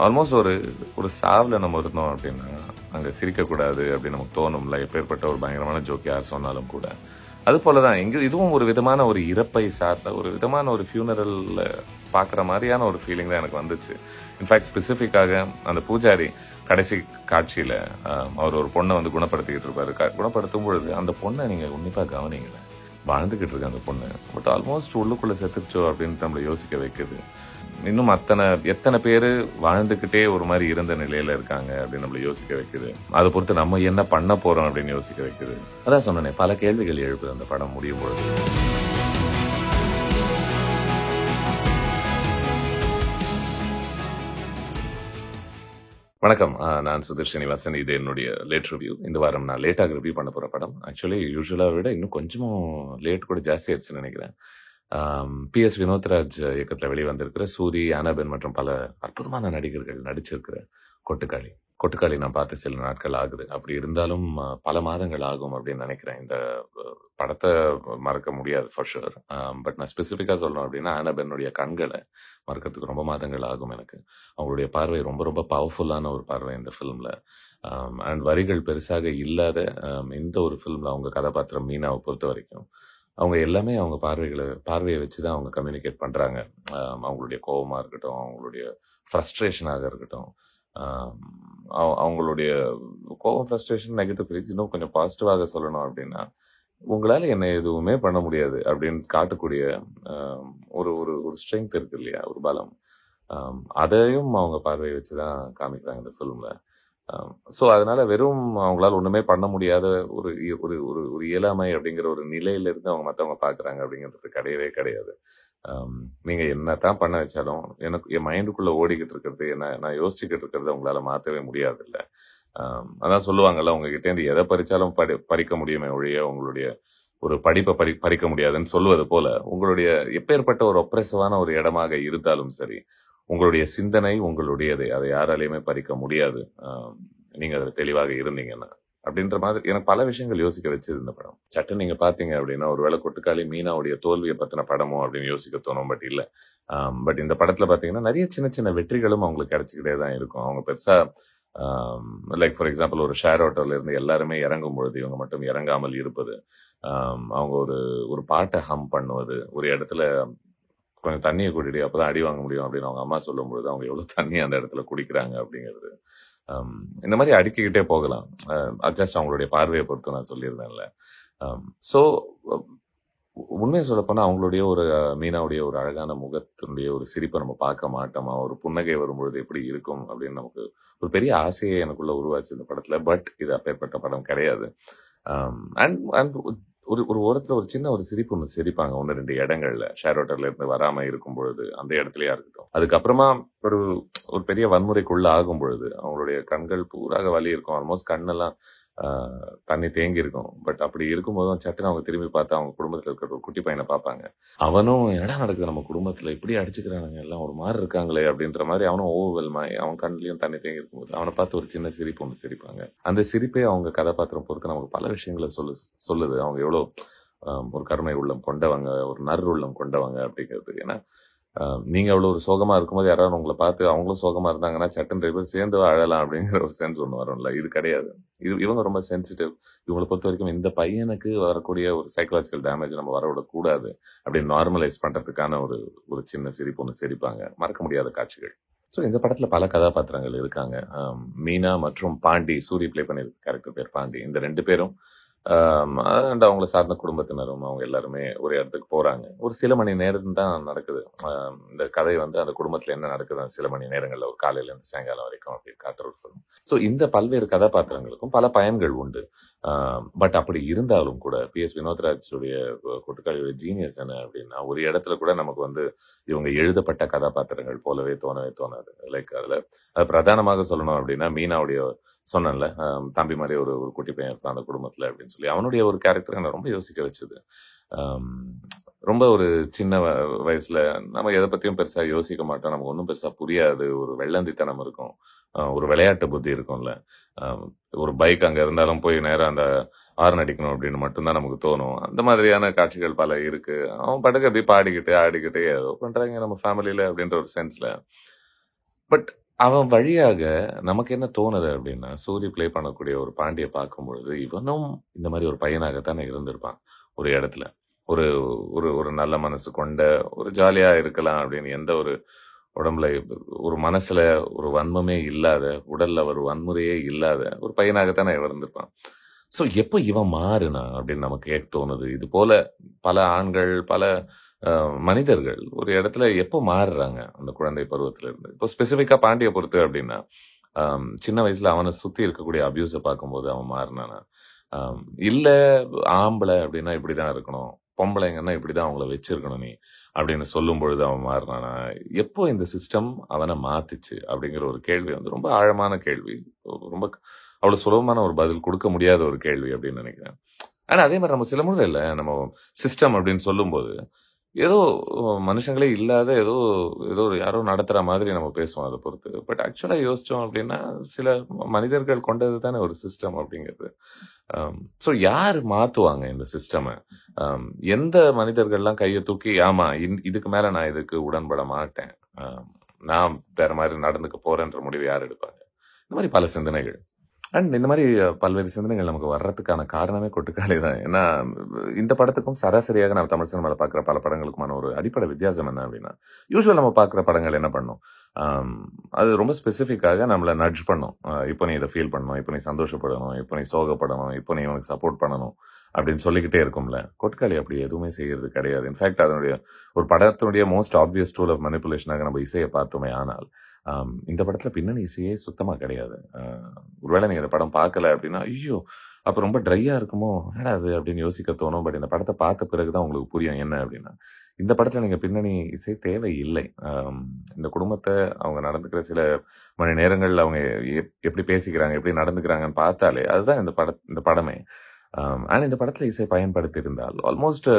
Almost ஒரு ஒரு சாவில் நம்ம இருந்தோம் அப்படின்னா அங்கே சிரிக்கக்கூடாது அப்படின்னு நமக்கு தோணும்ல. எப்பேற்பட்ட ஒரு பயங்கரமான ஜோக் யார் சொன்னாலும் கூட. அது போல தான் இதுவும் ஒரு விதமான ஒரு இறப்பை சார்ந்த ஒரு விதமான ஒரு ஃபியூனரலில் பார்க்குற மாதிரியான ஒரு ஃபீலிங் தான் எனக்கு வந்துச்சு. இன்ஃபேக்ட் ஸ்பெசிஃபிக்காக அந்த பூஜாரி கடைசி காட்சியில் அவர் ஒரு பொண்ணை வந்து குணப்படுத்திக்கிட்டு இருப்பாரு. குணப்படுத்தும் பொழுது அந்த பொண்ணை நீங்கள் உன்னிப்பாக கவனிங்களேன். வாழ்ந்துக்கிட்டு இருக்கு அந்த பொண்ணு, பட் ஆல்மோஸ்ட் உள்ளுக்குள்ளே செத்துருச்சோ அப்படின்னு நம்மளை யோசிக்க வைக்குது. இன்னும் எத்தனை பேர் வாழ்ந்துக்கிட்டே ஒரு மாதிரி இருந்த நிலையில இருக்காங்க அப்படின்னு நம்மளை யோசிக்க வைக்குது. அதை பொறுத்து நம்ம என்ன பண்ண போறோம் அப்படின்னு யோசிக்க வைக்குது. அதான் சொன்னேனே, பல கேள்விகள் எழுப்புது அந்த படம் முடியும் பொழுது. வணக்கம், நான் சுதீர் ஸ்ரீனிவாசன். இது என்னுடைய லேட் ரிவ்யூ. இந்த வாரம் நான் லேட்டாக ரிவ்யூ பண்ண போற படம். ஆக்சுவலி யூஸ்வலாக விட இன்னும் கொஞ்சம் லேட் கூட ஜாஸ்தி ஆயிடுச்சுன்னு நினைக்கிறேன். PS வினோத்ராஜ் இயக்கத்தில் வெளிவந்திருக்கிற சூரி, அனபென் மற்றும் பல அற்புதமான நடிகர்கள் நடிச்சிருக்கிற கொட்டுக்காளி நான் பார்த்து சில நாட்கள் ஆகுது. அப்படி இருந்தாலும் பல மாதங்கள் ஆகும் அப்படின்னு நினைக்கிறேன். இந்த படத்தை மறக்க முடியாது ஃபார் ஷுர். பட் நான் ஸ்பெசிஃபிக்காக சொல்லணும் அப்படின்னா அனபென்னுடைய கண்களை மறக்கிறதுக்கு ரொம்ப மாதங்கள் ஆகும் எனக்கு. அவங்களுடைய பார்வை ரொம்ப ரொம்ப பவர்ஃபுல்லான ஒரு பார்வை இந்த ஃபிலிமில். அண்ட் வரிகள் பெருசாக இல்லாத இந்த ஒரு ஃபிலிமில் அவங்க கதாபாத்திரம் மீனாவை பொறுத்த வரைக்கும் அவங்க எல்லாமே அவங்க பார்வையை வச்சு தான் அவங்க கம்யூனிகேட் பண்ணுறாங்க. அவங்களுடைய கோபமாக இருக்கட்டும், அவங்களுடைய ஃப்ரஸ்ட்ரேஷனாக இருக்கட்டும், அவங்களுடைய கோபம், ஃப்ரஸ்ட்ரேஷன், நெகட்டிவ் ஃபீலிங்ஸ் இன்னும் கொஞ்சம் பாசிட்டிவாக சொல்லணும் அப்படின்னா, உங்களால் என்ன எதுவுமே பண்ண முடியாது அப்படின்னு காட்டக்கூடிய ஒரு ஒரு ஒரு ஸ்ட்ரென்த் இருக்கு இல்லையா, ஒரு பலம். அதையும் அவங்க பார்வையை வச்சு தான் காமிக்கிறாங்க இந்த ஃபிலிமில். ஸோ அதனால வெறும் அவங்களால ஒன்றுமே பண்ண முடியாத ஒரு ஒரு ஒரு ஒரு இயலாமை அப்படிங்கிற ஒரு நிலையிலிருந்து அவங்க மற்றவங்க பார்க்குறாங்க அப்படிங்கிறது கிடையவே கிடையாது. நீங்கள் என்ன தான் பண்ண வச்சாலும் எனக்கு என் மைண்டுக்குள்ளே ஓடிக்கிட்டு இருக்கிறது, நான் யோசிச்சுக்கிட்டு இருக்கிறது உங்களால் மாற்றவே முடியாது இல்லை. அதான் சொல்லுவாங்கல்ல, உங்ககிட்டேருந்து எதை பறிச்சாலும் பறிக்க முடியுமே ஒழிய உங்களுடைய ஒரு படிப்பை பறிக்க முடியாதுன்னு சொல்லுவது போல, உங்களுடைய எப்பேற்பட்ட ஒரு ஒப்ரெசிவான ஒரு இடமாக இருந்தாலும் சரி, உங்களுடைய சிந்தனை உங்களுடையது, அதை யாராலையுமே பறிக்க முடியாது நீங்க அதில் தெளிவாக இருந்தீங்கன்னா அப்படின்ற மாதிரி எனக்கு பல விஷயங்கள் யோசிக்க வச்சது இந்த படம். சட்டன் நீங்க பாத்தீங்க அப்படின்னா ஒருவேளை கொட்டுக்காளி மீனாவுடைய தோல்வியை பத்தின படமோ அப்படின்னு யோசிக்க தோணும். பட் இல்லை. பட் இந்த படத்துல பாத்தீங்கன்னா நிறைய சின்ன சின்ன வெற்றிகளும் அவங்களுக்கு கிடைச்சிக்கிட்டே தான் இருக்கும். அவங்க பெருசா லைக் ஃபார் எக்ஸாம்பிள் ஒரு ஷேர் ஆட்டோல இருந்து எல்லாருமே இறங்கும் பொழுது இவங்க மட்டும் இறங்காமல் இருப்பது, அவங்க ஒரு பாட்டை ஹம் பண்ணுவது, ஒரு இடத்துல கொஞ்சம் தண்ணியை கூட்டிட்டு அப்பதான் அடி வாங்க முடியும் அப்படின்னு அவங்க அம்மா சொல்லும் பொழுது அவங்க எவ்வளவு தண்ணி அந்த இடத்துல குடிக்கிறாங்க அப்படிங்கிறது, இந்த மாதிரி அடுக்கிக்கிட்டே போகலாம். ஜஸ்ட் அவங்களுடைய பார்வையை பொறுத்து நான் சொல்லியிருந்தேன்ல. ஸோ உண்மையை சொல்ல போனால் அவங்களுடைய ஒரு மீனாவுடைய ஒரு அழகான முகத்தினுடைய ஒரு சிரிப்பை நம்ம பார்க்க மாட்டோமா, ஒரு புன்னகை வரும்பொழுது எப்படி இருக்கும் அப்படின்னு நமக்கு ஒரு பெரிய ஆசையை எனக்குள்ள உருவாச்சு இந்த படத்துல. பட் இது அப்பேற்பட்ட படம் கிடையாது. அண்ட் அண்ட் ஒரு ஓரத்துல ஒரு சின்ன ஒரு சிரிப்பு ஒன்று சிரிப்பாங்க 1-2 இடங்கள்ல, ஷேர் ஹோட்டல்ல இருந்து வராம இருக்கும் பொழுது அந்த இடத்துலயா இருக்கட்டும். அதுக்கப்புறமா ஒரு ஒரு பெரிய வன்முறைக்குள்ள ஆகும் பொழுது அவங்களுடைய கண்கள் பூராக வலி இருக்கும், ஆல்மோஸ்ட் கண்ணெல்லாம் தண்ணி தேங்கி இருக்கும். பட் அப்படி இருக்கும்போதும் சட்டுன்னு அவங்க திரும்பி பார்த்து அவங்க குடும்பத்தில் இருக்கிற ஒரு குட்டி பையனை பார்ப்பாங்க. அவனும் என்னடா நடக்குது நம்ம குடும்பத்துல, இப்படி அடிச்சுக்கிறானுங்க எல்லாம், ஒரு மாதிரி இருக்காங்களே அப்படின்ற மாதிரி அவனும் ஓவல்மாய் அவன் கண்ணிலையும் தண்ணி தேங்கி இருக்கும்போது அவனை பார்த்து ஒரு சின்ன சிரிப்பு ஒன்று சிரிப்பாங்க. அந்த சிரிப்பே அவங்க கதாபாத்திரம் பொறுத்து நமக்கு பல விஷயங்களை சொல்லுது. அவங்க எவ்வளோ ஒரு கருணை உள்ளம் கொண்டவங்க, ஒரு நர் உள்ளம் கொண்டவங்க அப்படிங்கிறது. ஏன்னா நீங்க அவ்வளோ ஒரு சோகமா இருக்கும்போது யாராவது உங்களை பார்த்து அவங்களும் சோகமா இருந்தாங்கன்னா சட்டன் பேர் சேர்ந்து அழலாம் அப்படிங்கிற ஒரு சென்ஸ் ஒன்று வரும்ல. இது கிடையாது. இவங்க ரொம்ப சென்சிட்டிவ். இவங்களை பொறுத்த வரைக்கும் இந்த பையனுக்கு வரக்கூடிய ஒரு சைக்கலாஜிக்கல் டேமேஜ் நம்ம வரவிடக்கூடாது அப்படின்னு நார்மலைஸ் பண்றதுக்கான ஒரு சின்ன சிரிப்பு ஒன்று சிரிப்பாங்க. மறக்க முடியாத காட்சிகள். ஸோ இந்த படத்துல பல கதாபாத்திரங்கள் இருக்காங்க. மீனா மற்றும் பாண்டி, சூரி பிளே பண்ணியிருக்க கேரக்டர் பேர் பாண்டி. இந்த 2 பேரும் அண்ட் அவங்கள சார்ந்த குடும்பத்தினரும் அவங்க எல்லாருமே ஒரு இடத்துக்கு போறாங்க. ஒரு சில மணி நேரம் தான் நடக்குது இந்த கதை. வந்து அந்த குடும்பத்துல என்ன நடக்குது அந்த சில மணி நேரங்கள்ல, ஒரு காலையில இருந்து சாயங்காலம் வரைக்கும் அப்படின்னு காட்டுற ஒரு ஃபிலிம். ஸோ இந்த பல்வேறு கதாபாத்திரங்களுக்கும் பல பயன்கள் உண்டு. பட் அப்படி இருந்தாலும் கூட PS வினோத்ராஜுடைய கொட்டுக்காளியோட ஜீனியஸ் என்ன அப்படின்னா, ஒரு இடத்துல கூட நமக்கு வந்து இவங்க எழுதப்பட்ட கதாபாத்திரங்கள் போலவே தோணாது. லைக் அதுல பிரதானமாக சொல்லணும் அப்படின்னா மீனாவுடைய சொன்னேன்ல, தம்பி மாதிரி ஒரு குட்டி பையன் இருக்கான் அந்த குடும்பத்துல அப்படின்னு சொல்லி, அவனுடைய ஒரு கேரக்டர் என்ன ரொம்ப யோசிக்க வச்சுது. ரொம்ப ஒரு சின்ன வயசுல நம்ம எதை பத்தியும் பெருசா யோசிக்க மாட்டோம், நமக்கு ஒன்றும் பெருசா புரியாது, ஒரு வெள்ளந்தித்தனம் இருக்கும், ஒரு விளையாட்டு புத்தி இருக்கும்ல. ஒரு பைக் அங்க இருந்தாலும் போய் நேரம் அந்த ஹார்ன் அடிக்கணும் அப்படின்னு மட்டும்தான் நமக்கு தோணும். அந்த மாதிரியான காட்சிகள் பல இருக்கு. அவன் படகு அப்படியே பாடிக்கிட்டு ஆடிக்கிட்டு ஏதோ பண்றாங்க நம்ம ஃபேமிலியில அப்படின்ற ஒரு சென்ஸ்ல. பட் அவன் வழியாக நமக்கு என்ன தோணுது அப்படின்னா, சூரி ப்ளே பண்ணக்கூடிய ஒரு பாண்டிய பார்க்கும்பொழுது, இவனும் இந்த மாரி ஒரு பையனாகத்தானே இருந்திருப்பான், ஒரு இடத்துல. ஒரு ஒரு ஒரு நல்ல மனசு கொண்ட, ஒரு ஜாலியா இருக்கலாம் அப்படின்னு எந்த ஒரு உடம்புல ஒரு மனசுல ஒரு வன்மமே இல்லாத, உடல்ல ஒரு வன்முறையே இல்லாத ஒரு பையனாகத்தானே இவன் இருந்திருப்பான். ஸோ எப்போ இவன் மாறுனான் அப்படின்னு நமக்கு கேட்க தோணுது. இது போல பல ஆண்கள், பல மனிதர்கள் ஒரு இடத்துல எப்போ மாறுறாங்க அந்த குழந்தை பருவத்துல இருந்து? இப்போ ஸ்பெசிஃபிக்கா பாண்டிய பொறுத்து அப்படின்னா, சின்ன வயசுல அவன சுத்தி இருக்கக்கூடிய அபியூஸ பார்க்கும்போது அவன் மாறுனானா? அம் இல்ல ஆம்பள அப்படின்னா இப்படிதான் இருக்கணும். பொம்பளைங்கன்னா இப்படிதான் அவங்கள வச்சிருக்கணும் நீ. அப்படின்னு சொல்லும்பொழுது அவன் மாறுனானா? எப்போ இந்த சிஸ்டம் அவன மாத்துச்சு? அப்படிங்கிற ஒரு கேள்வி வந்து ரொம்ப ஆழமான கேள்வி. ரொம்ப அவ்வளவு சுலபமான ஒரு பதில் குடுக்க முடியாத ஒரு கேள்வி அப்படின்னு நினைக்கிறேன். ஆனா அதே மாரி நம்ம சில முறையில நம்ம சிஸ்டம் அப்படின்னு சொல்லும்போது, ஏதோ மனுஷங்களே இல்லாத ஏதோ ஏதோ யாரோ நடத்துற மாதிரி நம்ம பேசுவோம் அத பொறுத்து. பட் ஆக்சுவலா யோசிச்சோம் அப்படின்னா, சில மனிதர்கள் கொண்டது தானே ஒரு சிஸ்டம் அப்படிங்கிறது. ஸோ யார் மாத்துவாங்க இந்த சிஸ்டம? அம் எந்த மனிதர்கள்லாம் கைய தூக்கி, ஆமா இதுக்கு மேல நான் இதுக்கு உடன்பட மாட்டேன். அ நான் வேற மாரி நடந்துக்க போறேன்ற முடிவு யார் எடுப்பாங்க? இந்த மாரி பல சிந்தனைகள். அண்ட் இந்த மாரி பல்வேறு சிந்தனைகள் நமக்கு வர்றதுக்கான காரணமே கொட்டுக்காளி தான். ஏன்னா, இந்த படத்துக்கும் சராசரியாக நம்ம தமிழ் சினிமால பார்க்குற பல படங்களுக்குமான ஒரு அடிப்படை வித்தியாசம் என்ன அப்டின்னா, யூசுவல் நம்ம பார்க்குற படங்கள் என்ன பண்ணும்? அம் அது ரொம்ப ஸ்பெசிஃபிக்காக நம்மள நட்ஜ் பண்ணும். இப்போ நீ இத ஃபீல் பண்ணணும், இப்போ நீ சந்தோஷப்படணும், இப்போ நீ சோகப்படணும், இப்போ நீ இவனுக்கு சப்போர்ட் பண்ணணும் அப்டின்னு சொல்லிக்கிட்டே இருக்கும்ல. கொட்டுக்காளி அப்படி எதுவுமே செய்யறது கிடையாது. இன்ஃபாக்ட் அதனுடைய ஒரு படத்தினுடைய மோஸ்ட் ஆப்வியஸ் டூல் ஆஃப் மேனிபுலேஷனாக நம்ம இசைய பார்த்தோமே ஆனால், இந்த படத்துல பின்னணி இசையே சுத்தமா கிடையாது. ஒருவேளை நீங்க இந்த படம் பார்க்கல அப்படின்னா, ஐயோ! அப்ப ரொம்ப ட்ரையா இருக்குமோ? என்னடா இது? அப்படின்னு யோசிக்க தோணும். பட் இந்த படத்த பார்த்த பிறகு தான் உங்களுக்கு புரியும் என்ன அப்படின்னா. இந்த படத்துல நீங்க பின்னணி இசை தேவையில்லை. இந்த குடும்பத்த அவங்க நடந்துக்கிற சில மணி நேரங்கள்ல அவங்க எப்படி பேசிக்கிறாங்க, எப்படி நடந்துக்கிறாங்கன்னு பார்த்தாலே, அதுதான் இந்த படமே. ஆனா இந்த படத்துல இசை பயன்படுத்தியிருந்தால், ஆல்மோஸ்ட்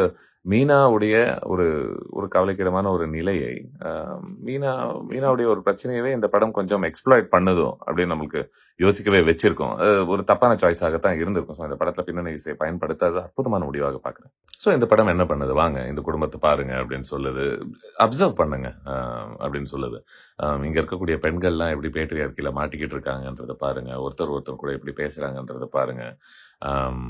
மீனாவுடைய ஒரு ஒரு கவலைக்கிடமான ஒரு நிலையை, அ மீனாவுடைய ஒரு பிரச்சனையவே இந்த படம் கொஞ்சம் எக்ஸ்ப்ளாய்ட் பண்ணுதோ அப்படின்னு நம்மளுக்கு யோசிக்கவே வச்சிருக்கும். அது ஒரு தப்பான சாய்ஸாகத்தான் இருந்திருக்கும். ஸோ இந்த படத்துல பின்னணி இசை பயன்படுத்தாதது அற்புதமான முடிவாக பார்க்குறேன். ஸோ இந்த படம் என்ன பண்ணுது? வாங்க இந்த குடும்பத்த பாருங்க அப்படின்னு சொல்லுது. அப்சர்வ் பண்ணுங்க அப்படின்னு சொல்லுது. இங்க இருக்கக்கூடிய பெண்கள்லாம் எப்படி பேட்ரியார்க்கில மாட்டிக்கிட்டு இருக்காங்கன்றத பாருங்க. ஒருத்தர் கூட எப்படி பேசுறாங்கன்றத பாருங்க. ஆம்,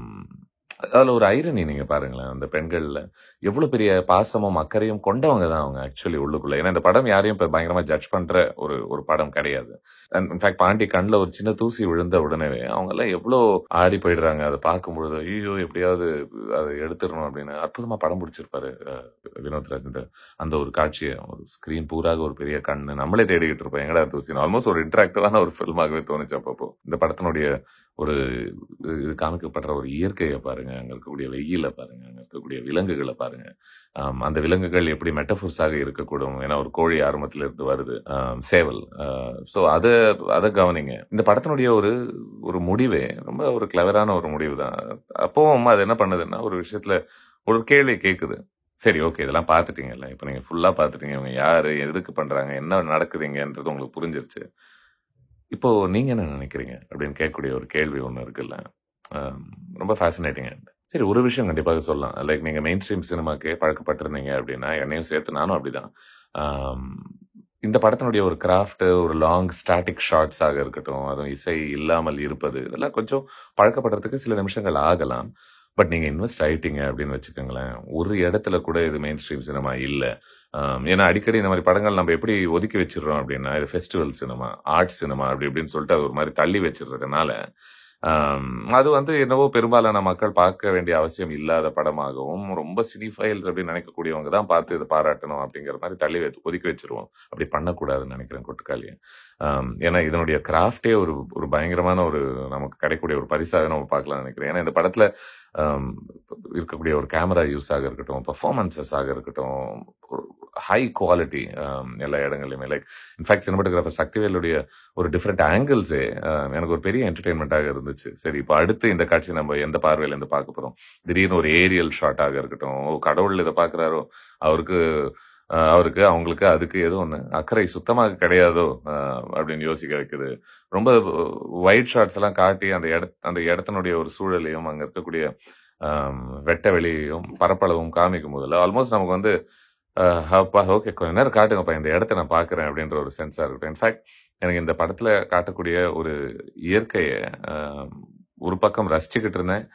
அதுல ஒரு ஐரணி நீங்க பாருங்களேன். அந்த பெண்கள்ல எவ்வளவு பெரிய பாசமும், அக்கறையும் கொண்டவங்க தான் அவங்க ஆக்சுவலி உள்ளுக்குள்ள. ஏன்னா இந்த படம் யாரையும் இப்ப பயங்கரமா ஜட்ஜ் பண்ற ஒரு ஒரு படம் கிடையாது. அண்ட் இன்ஃபாக்ட் பாண்டி கண்ல ஒரு சின்ன தூசி விழுந்த உடனேவே அவங்க எல்லாம் எவ்வளோ ஆடி போயிடுறாங்க. அதை பார்க்கும்பொழுது, ஐயோ! எப்படியாவது அதை எடுத்துறணும் அப்படின்னு அற்புதமா படம் பிடிச்சிருப்பாரு வினோத் ராஜ். அந்த ஒரு காட்சியை ஒரு ஸ்கிரீன் பூராக ஒரு பெரிய கண்ணு நம்மளே தேடிக்கிட்டு இருப்போம். எங்கடா தூசி? ஆல்மோஸ்ட் ஒரு இன்டராக்டிவான ஒரு ஃபில்மாகவே தோணுச்சு அப்பப்போ. இந்த படத்தினுடைய ஒரு இது காமிக்கப்படுற ஒரு இயற்கையை பாருங்க. அங்க இருக்கக்கூடிய வெயில பாருங்க. அங்க இருக்கக்கூடிய விலங்குகள பாருங்க. அந்த விலங்குகள் எப்படி மெட்டஃபோர்ஸாக இருக்கக்கூடும். ஏன்னா ஒரு கோழி ஆரம்பத்துல இருந்து வருது. சேவல். ஸோ அத கவனிங்க. இந்த படத்தினுடைய ஒரு ஒரு முடிவே ரொம்ப ஒரு கிளவரான ஒரு முடிவு தான். அப்பவும் அது என்ன பண்ணுதுன்னா, ஒரு விஷயத்துல ஒரு கேள்வி கேட்குது. சரி, ஓகே, இதெல்லாம் பார்த்துட்டீங்கல்ல. இப்ப நீங்க ஃபுல்லா பார்த்துட்டீங்க. இவங்க யாரு? எதுக்கு பண்றாங்க? என்ன நடக்குதுங்கன்றது உங்களுக்கு புரிஞ்சிருச்சு. இப்போ நீங்க என்ன நினைக்கிறீங்க? அப்படின்னு கேட்கக்கூடிய ஒரு கேள்வி ஒண்ணு இருக்குல்ல. அம் ரொம்ப ஃபேசினேட்டிங்கா. சரி, ஒரு விஷயம் கண்டிப்பாக சொல்லலாம். லைக் நீங்க மெயின் ஸ்ட்ரீம் சினிமாக்கே பழக்கப்பட்டிருந்தீங்க அப்படின்னா, என்னையும் சேர்த்து நானும் அப்படிதான். ஆம் இந்த படத்தினுடைய ஒரு கிராஃப்ட், ஒரு லாங் ஸ்டாட்டிக் ஷாட்ஸாக இருக்கட்டும், அதுவும் இசை இல்லாமல் இருப்பது, இதெல்லாம் கொஞ்சம் பழக்கப்படுறதுக்கு சில நிமிஷங்கள் ஆகலாம். பட் நீங்க இன்வெஸ்ட் ஆயிட்டீங்க அப்படின்னு வச்சுக்கோங்களேன், ஒரு இடத்துல கூட இது மெயின் ஸ்ட்ரீம் சினிமா இல்ல. ஏன்னா அடிக்கடி இந்த மாரி படங்கள் நம்ம எப்படி ஒதுக்கி வச்சுடுறோம் அப்படின்னா, இது ஃபெஸ்டிவல் சினிமா, ஆர்ட் சினிமா அப்படி இப்படின்னு சொல்லிட்டு அது ஒரு மாரி தள்ளி வச்சுடுறதுனால, அது வந்து என்னவோ பெரும்பாலான மக்கள் பார்க்க வேண்டிய அவசியம் இல்லாத படமாகவும், ரொம்ப சினிஃபைல்ஸ் அப்படின்னு நினைக்கக்கூடியவங்க தான் பார்த்து இத பாராட்டணும் அப்படிங்கிற மாரி தள்ளி ஒதுக்கி வச்சுருவோம். அப்படி பண்ணக்கூடாதுன்னு நினைக்கிறேன் கொட்டுக்காளிய. ஏன்னா இதனுடைய கிராஃப்ட்டே ஒரு ஒரு பயங்கரமான ஒரு நமக்கு கிடைக்கக்கூடிய ஒரு பரிசாக நம்ம பார்க்கலாம்னு நினைக்கிறேன். ஏன்னா இந்த படத்துல அம் இருக்கக்கூடிய ஒரு கேமரா யூஸ் ஆக இருக்கட்டும், பெர்ஃபார்மன்ஸஸ் ஆக இருக்கட்டும், ஒரு ஹை குவாலிட்டி எல்லா இடங்கள்லயுமே. லைக் இன்ஃபாக்ட் சினிமாட்டோகிராஃபர் சக்திவேலுடைய ஒரு டிஃப்ரெண்ட் ஆங்கிள்ஸே எனக்கு ஒரு பெரிய என்டர்டெயின்மெண்ட்டாக இருந்துச்சு. சரி, இப்போ அடுத்து இந்த காட்சி நம்ம எந்த பார்வையில இருந்து பார்க்க போறோம்? திடீர்னு ஒரு ஏரியல் ஷாட்டாக இருக்கட்டும், ஓ கடவுள் இத பார்க்குறாரோ, அவருக்கு அவருக்கு, அவங்களுக்கு, அதுக்கு ஏதோ ஒண்ணு அக்கறை சுத்தமாக கிடையாதோ அப்படின்னு யோசிக்க வைக்குது. ரொம்ப வைட் ஷாட்ஸ் எல்லாம் காட்டி அந்த இடத்தினுடைய ஒரு சூழலையும், அங்க இருக்கக்கூடிய வெட்ட வெளியையும், பரப்பளவும் காமிக்கும் போதுல ஆல்மோஸ்ட் நமக்கு வந்து அப்பா ஓகே கொஞ்ச நேரம் காட்டுங்கப்பா இந்த இடத்த நான் பார்க்குறேன் அப்படின்ற ஒரு சென்ஸாக இருக்கட்டும். இன்ஃபேக்ட் எனக்கு இந்த படத்தில் காட்டக்கூடிய ஒரு இயற்கையை ஒரு பக்கம் ரசிச்சுக்கிட்டு இருந்தேன்,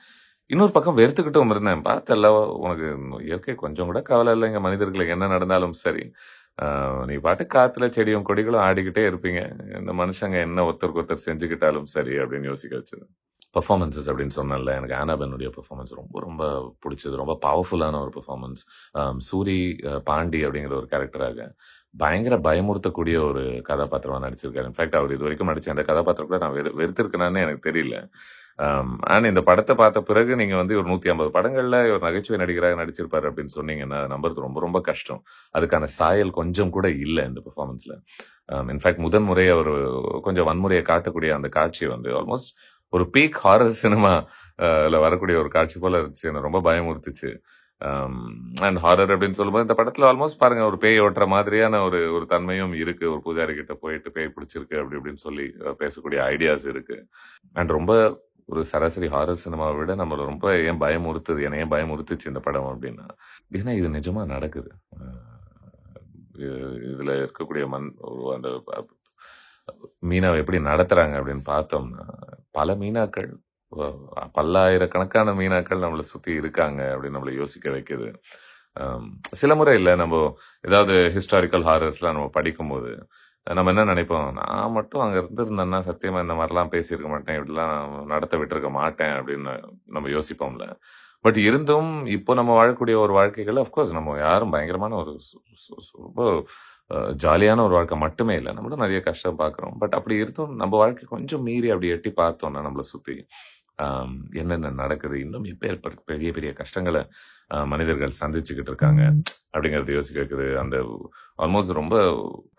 இன்னொரு பக்கம் வெறுத்துக்கிட்டும் இருந்தேன். பார்த்தல்ல உனக்கு இயற்கை கொஞ்சம் கூட கவலை இல்லைங்க, மனிதர்களுக்கு என்ன நடந்தாலும் சரி. நீ பாட்டு காத்துல செடியும் கொடிகளும் ஆடிக்கிட்டே இருப்பீங்க, இந்த மனுஷங்க என்ன ஒருத்தருக்கு ஒருத்தர் செஞ்சுக்கிட்டாலும் சரி அப்படின்னு யோசிக்க வச்சது. பெர்ஃபார்மன்ஸஸ் அப்படின்னு சொன்னேன்ல, எனக்கு ஆனாபென்னுடைய பெர்ஃபார்மன்ஸ் ரொம்ப ரொம்ப பிடிச்சது. ரொம்ப பவர்ஃபுல்லான ஒரு பெர்ஃபார்மன்ஸ். சூரி பாண்டி அப்படிங்கிற ஒரு கேரக்டராக பயங்கர பயமுறுத்தக்கூடிய ஒரு கதாபாத்திரமா நடிச்சிருக்காரு. இன்ஃபேக்ட் அவர் இது வரைக்கும் நடிச்ச அந்த கதாபாத்திரம் கூட நான் வெறுத்திருக்கேனான்னு எனக்கு தெரியல. அண்ட் இந்த படத்தை பார்த்த பிறகு நீங்க வந்து ஒரு 150 படங்கள்ல ஒரு நகைச்சுவை நடிகராக நடிச்சிருப்பாரு அப்படின்னு சொன்னீங்கன்னா நம்புறது ரொம்ப ரொம்ப கஷ்டம். அதுக்கான சாயல் கொஞ்சம் கூட இல்லை இந்த பெர்ஃபார்மன்ஸ்ல. இன்ஃபேக்ட் முதன் முறை அவர் கொஞ்சம் வன்முறையை காட்டக்கூடிய அந்த காட்சி வந்து ஆல்மோஸ்ட் ஒரு பீக் ஹாரர் சினிமா வரக்கூடிய ஒரு காட்சி போல இருந்துச்சு. எனக்கு ரொம்ப பயமுறுத்துச்சு. அண்ட் ஹாரர் அப்படின்னு சொல்லும்போது இந்த படத்துல ஆல்மோஸ்ட் பாருங்க ஒரு பேய் ஓட்டுற மாதிரியான ஒரு ஒரு தன்மையும் இருக்கு. ஒரு பூஜாரி கிட்ட போயிட்டு பேய் பிடிச்சிருக்கு அப்படி இப்படின்னு சொல்லி பேசக்கூடிய ஐடியாஸ் இருக்கு. அண்ட் ரொம்ப ஒரு சராசரி ஹாரர் சினிமாவை விட நம்மள ரொம்ப ஏன் பயமுறுத்துது, என்னை ஏன் பயமுறுத்துச்சு இந்த படம் அப்படின்னா, ஏன்னா இது நிஜமா நடக்குது. இதுல இருக்கக்கூடிய அந்த மீனாவை எப்படி நடத்துறாங்க அப்படின்னு பார்த்தோம்னா, பல மீனாக்கள், பல்லாயிரக்கணக்கான மீனாக்கள் நம்மளை சுத்தி இருக்காங்க அப்படின்னு நம்மளை யோசிக்க வைக்குது. சில முறை இல்லை, நம்ம ஏதாவது ஹிஸ்டாரிக்கல் ஹாரர்ஸ்லாம் நம்ம படிக்கும்போது நம்ம என்ன நினைப்போம், நான் மட்டும் அங்க இருந்திருந்தேன்னா சத்தியமா இந்த மாதிரிலாம் பேசியிருக்க மாட்டேன், இப்படிலாம் நடத்த விட்டுருக்க மாட்டேன் அப்படின்னு நம்ம யோசிப்போம்ல. பட் இருந்தும் இப்போ நம்ம வாழக்கூடிய ஒரு வாழ்க்கைகள் அஃப்கோர்ஸ் நம்ம யாரும் பயங்கரமான ஒரு ரொம்ப ஜாலியான ஒரு வாழ்க்கை மட்டுமே இல்லை, நம்மளும் நிறைய கஷ்டம் பார்க்குறோம். பட் அப்படி இருந்தும் நம்ம வாழ்க்கை கொஞ்சம் மீறி அப்படி எட்டி பார்த்தோம்னா நம்மளை சுற்றி என்னென்ன நடக்குது, இன்னும் எப்பேற்பட்ட பெரிய பெரிய கஷ்டங்களை மனிதர்கள் சந்திச்சுக்கிட்டு இருக்காங்க அப்படிங்கறது யோசிக்க வைக்குது. அந்த ஆல்மோஸ்ட் ரொம்ப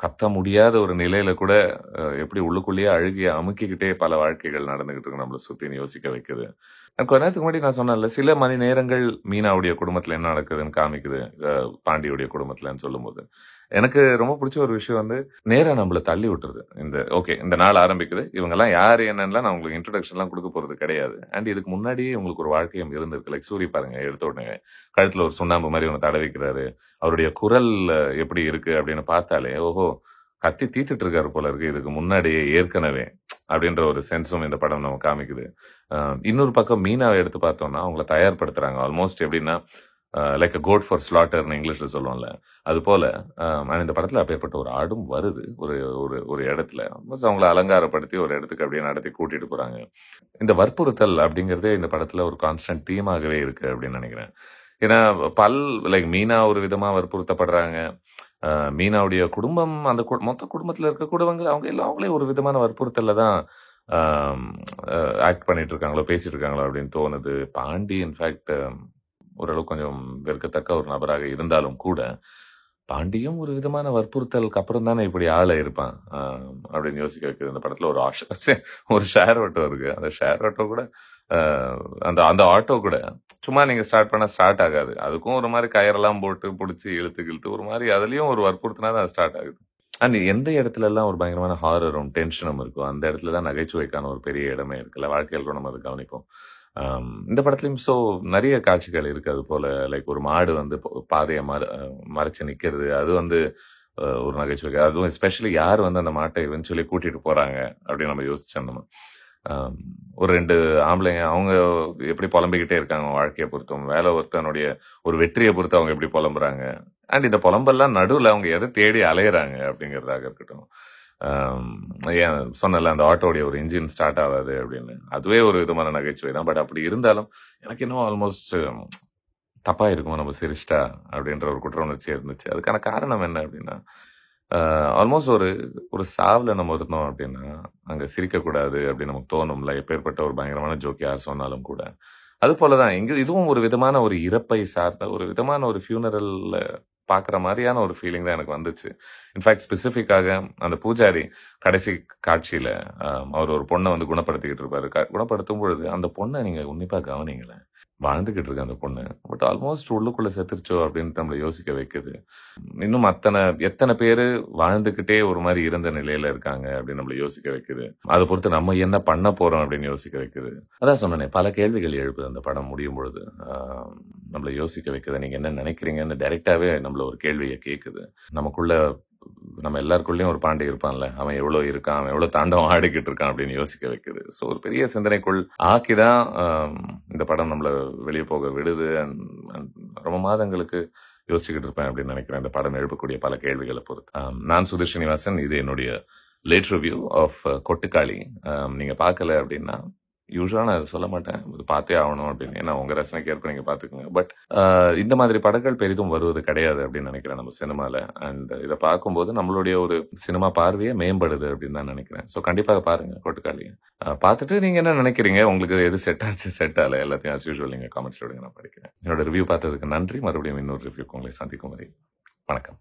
கத்த முடியாத ஒரு நிலையில கூட எப்படி உள்ளுக்குள்ளேயே அழுகிய அமுக்கிக்கிட்டே பல வாழ்க்கைகள் நடந்துகிட்டு இருக்கு நம்மளை சுத்தின்னு யோசிக்க வைக்குது. கொஞ்ச நேரத்துக்கு முன்னாடி நான் சொன்னேன்ல, சில மணி நேரங்கள் மீனாவுடைய குடும்பத்துல என்ன நடக்குதுன்னு காமிக்குது பாண்டியுடைய குடும்பத்துலன்னு சொல்லும்போது, எனக்கு ரொம்ப பிடிச்ச ஒரு விஷயம் வந்து நேரா நம்மள தள்ளி விட்டுருது. இந்த ஓகே இந்த நாள் ஆரம்பிக்குது, இவங்கெல்லாம் யாரு என்னன்னா நான் உங்களுக்கு இன்ட்ரோடக்ஷன்லாம் கொடுக்க போறது கிடையாது. அண்ட் இதுக்கு முன்னாடியே உங்களுக்கு ஒரு வாழ்க்கையும் இருந்திருக்கு. லைக் சூரி பாருங்க, எடுத்த உடனே கழுத்துல ஒரு சுண்ணாம்பு மாதிரி ஒன்று தடவிக்கிறாரு. அவருடைய குரல் எப்படி இருக்கு அப்படின்னு பார்த்தாலே ஓஹோ கத்தி தீத்துட்டு இருக்காரு போல இருக்கு இதுக்கு முன்னாடியே ஏற்கனவே அப்படின்ற ஒரு சென்ஸும் இந்த படம் நம்ம காமிக்குது. இன்னொரு பக்கம் மீனாவை எடுத்து பார்த்தோம்னா அவங்கள தயார்படுத்துறாங்க. ஆல்மோஸ்ட் எப்படின்னா லைக் அ கோட் ஃபார் ஸ்லாட்டர்னு இங்கிலீஷ்ல சொல்லுவோம்ல, அது போல இந்த படத்துல அப்பேற்பட்ட ஒரு ஆடும் வருது ஒரு ஒரு ஒரு இடத்துல. அவங்கள அலங்காரப்படுத்தி ஒரு இடத்துக்கு அப்படியே நடத்தி கூட்டிட்டு போறாங்க. இந்த வற்புறுத்தல் அப்படிங்கறதே இந்த படத்துல ஒரு கான்ஸ்டன்ட் தீமாகவே இருக்கு அப்படின்னு நினைக்கிறேன். ஏன்னா லைக் மீனா ஒரு விதமா வற்புறுத்தப்படுறாங்க. மீனாவுடைய குடும்பம், அந்த மொத்த குடும்பத்துல இருக்க குடும்பங்கள் அவங்க எல்லாம் அவங்களே ஒரு விதமான வற்புறுத்தல்ல தான் ஆக்ட் பண்ணிட்டு இருக்காங்களோ பேசிட்டு இருக்காங்களோ அப்படின்னு தோணுது. பாண்டி இன்ஃபேக்ட் ஓரளவு கொஞ்சம் வெறுக்கத்தக்க ஒரு நபராக இருந்தாலும் கூட, பாண்டியும் ஒரு விதமான வற்புறுத்தலுக்கு அப்புறம் தானே இப்படி ஆள இருப்பான் அப்படின்னு யோசிக்க வைக்குது. இந்த படத்துல ஒரு ஷேர் ஆட்டோ இருக்கு. அந்த ஷேர் ஆட்டோ கூட அந்த அந்த ஆட்டோ கூட சும்மா நீங்க ஸ்டார்ட் பண்ணா ஸ்டார்ட் ஆகாது. அதுக்கும் ஒரு மாதிரி கயரெல்லாம் போட்டு பிடிச்சி இழுத்து ஒரு மாதிரி அதுலயும் ஒரு வற்புறுத்தினா தான் ஸ்டார்ட் ஆகுது. அண்ட் எந்த இடத்துல எல்லாம் ஒரு பயங்கரமான ஹாரரும் டென்ஷனும் இருக்கும், அந்த இடத்துல தான் நகைச்சுவைக்கான ஒரு பெரிய இடமே இருக்குல்ல. வாழ்க்கையில் கூட நம்ம அதை கவனிப்போம். இந்த படத்துலயும் நிறைய காட்சிகள் இருக்கு அது போல. லைக் ஒரு மாடு வந்து பாதையை மறைச்சு நிக்கிறது, அது வந்து ஒரு நகைச்சுவை. அதுவும் எஸ்பெஷலி யார் வந்து அந்த மாட்டை எவென்ச்சுவலி கூட்டிட்டு போறாங்க அப்படின்னு நம்ம யோசிச்சோம். நம்ம ஒரு 2 ஆம்பளைங்க அவங்க எப்படி புலம்பிக்கிட்டே இருக்காங்க வாழ்க்கையை பொறுத்தும், வேலை ஒருத்தனுடைய ஒரு வெற்றியை பொறுத்து அவங்க எப்படி புலம்புறாங்க. அண்ட் இந்த புலம்பெல்லாம் நடுவில் அவங்க எதை தேடி அலையிறாங்க அப்படிங்கிறதாக இருக்கட்டும். ஏன் சொன்னல அந்த ஆட்டோடைய ஒரு இன்ஜின் ஸ்டார்ட் ஆகாது அப்படின்னு, அதுவே ஒரு விதமான நகைச்சுவை தான். பட் அப்படி இருந்தாலும் எனக்கு இன்னும் ஆல்மோஸ்ட் தப்பா இருக்குமோ நம்ம சிரிச்சிட்டா அப்படின்ற ஒரு குற்ற உணர்ச்சி இருந்துச்சு. அதுக்கான காரணம் என்ன அப்படின்னா, ஆல்மோஸ்ட் ஒரு ஒரு சாவுல நம்ம இருந்தோம் அப்படின்னா அங்க சிரிக்கக்கூடாது அப்படின்னு நமக்கு தோணும்ல, எப்பேற்பட்ட ஒரு பயங்கரமான ஜோக் யார் சொன்னாலும் கூட. அது போலதான் இங்க இதுவும் ஒரு விதமான ஒரு இறப்பை சார்ந்த ஒரு விதமான ஒரு ஃபியூனரல்ல பாக்குற மாதிரியான ஒரு ஃபீலிங் தான் எனக்கு வந்துச்சு. இன்ஃபேக்ட் ஸ்பெசிஃபிக்காக அந்த பூஜாரி கடைசி காட்சியில அவர் ஒரு பொண்ணை வந்து குணப்படுத்திக்கிட்டு இருப்பாரு. குணப்படுத்தும் பொழுது அந்த பொண்ணை நீங்க உன்னிப்பா கவனிங்களேன், வாழ்ந்துகிட்டு இருக்கு அந்த பொண்ணு. பட் ஆல்மோஸ்ட் உள்ளுக்குள்ள செத்துருச்சோ அப்படின்னு நம்மள யோசிக்க வைக்குது. இன்னும் எத்தனை பேரு வாழ்ந்துகிட்டே ஒரு மாதிரி இருந்த நிலையில இருக்காங்க அப்படின்னு நம்மள யோசிக்க வைக்குது. அதை பொறுத்து நம்ம என்ன பண்ண போறோம் அப்படின்னு யோசிக்க வைக்குது. அதான் சொன்னேனே, பல கேள்விகள் எழுப்புது அந்த படம் முடியும் பொழுது. நம்மள யோசிக்க வைக்குது. நீங்க என்ன நினைக்கிறீங்கன்னு டைரக்டாவே நம்மள ஒரு கேள்வியை கேட்குது. நம்ம எல்லாருக்குள்ளயும் ஒரு பாண்டி இருப்பான்ல, அவன் எவ்வளவு இருக்கான், அவன் எவ்வளவு தாண்டவம் ஆடிக்கிட்டு இருக்கான் அப்படின்னு யோசிக்க வைக்குது. ஸோ ஒரு பெரிய சிந்தனைக்குள் ஆக்கிதான் இந்த படம் நம்மள வெளியே போக விடுது. ரொம்ப மாதங்களுக்கு யோசிச்சுக்கிட்டு இருப்பேன் அப்படின்னு நினைக்கிறேன் இந்த படம் எழுப்பக்கூடிய பல கேள்விகளை பொறுத்து. நான் சுதீர் ஸ்ரீனிவாசன். இது என்னுடைய லேட் ரிவ்யூ ஆஃப் கொட்டுக்காளி. நீங்க பார்க்கல அப்படின்னா, யூஸ்வலா நான் அதை சொல்ல மாட்டேன், இது பார்த்தே ஆகணும் அப்படின்னு. ஏன்னா உங்க ரசனைக்கு ஏற்ப நீங்க பாத்துக்கோங்க. பட் இந்த மாதிரி படங்கள் பெரிதும் வருவது கிடையாது அப்படின்னு நினைக்கிறேன் நம்ம சினிமால. அண்ட் இதை பார்க்கும்போது நம்மளுடைய ஒரு சினிமா பார்வையே மேம்படுது அப்படின்னு தான் நினைக்கிறேன். ஸோ கண்டிப்பாக பாருங்க கொட்டுக்காளி. பார்த்துட்டு நீங்க என்ன நினைக்கிறீங்க, உங்களுக்கு எது செட் ஆச்சு செட் ஆகல எல்லாத்தையும் ஆஸ் யூஸ்வல் நீங்க காமெண்ட்ஸ் விடுங்க, நான் படிக்கிறேன். என்னோட ரிவ்யூ பார்த்ததுக்கு நன்றி. மறுபடியும் இன்னொரு ரிவ்யூக்கு உங்களை சந்திக்கும் வரை வணக்கம்.